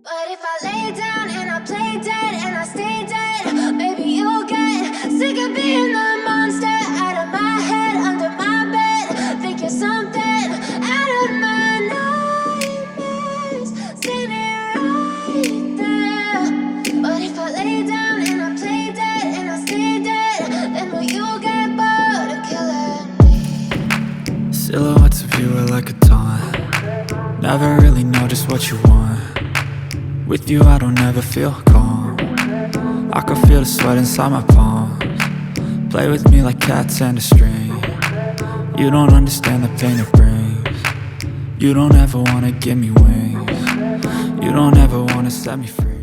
But if I lay down and I play dead and I stay dead, maybe you'll get sick of being the monster out of my head, under my bed. Think you're something out of my nightmares, standing right there. But if I lay down and I play dead and I stay dead, then will you get bored of killing me? Silhouettes of you are like a taunt. Never really know just what you want. With you I don't ever feel calm. I can feel the sweat inside my palms. Play with me like cats and a string. You don't understand the pain it brings. You don't ever wanna give me wings. You don't ever wanna set me free.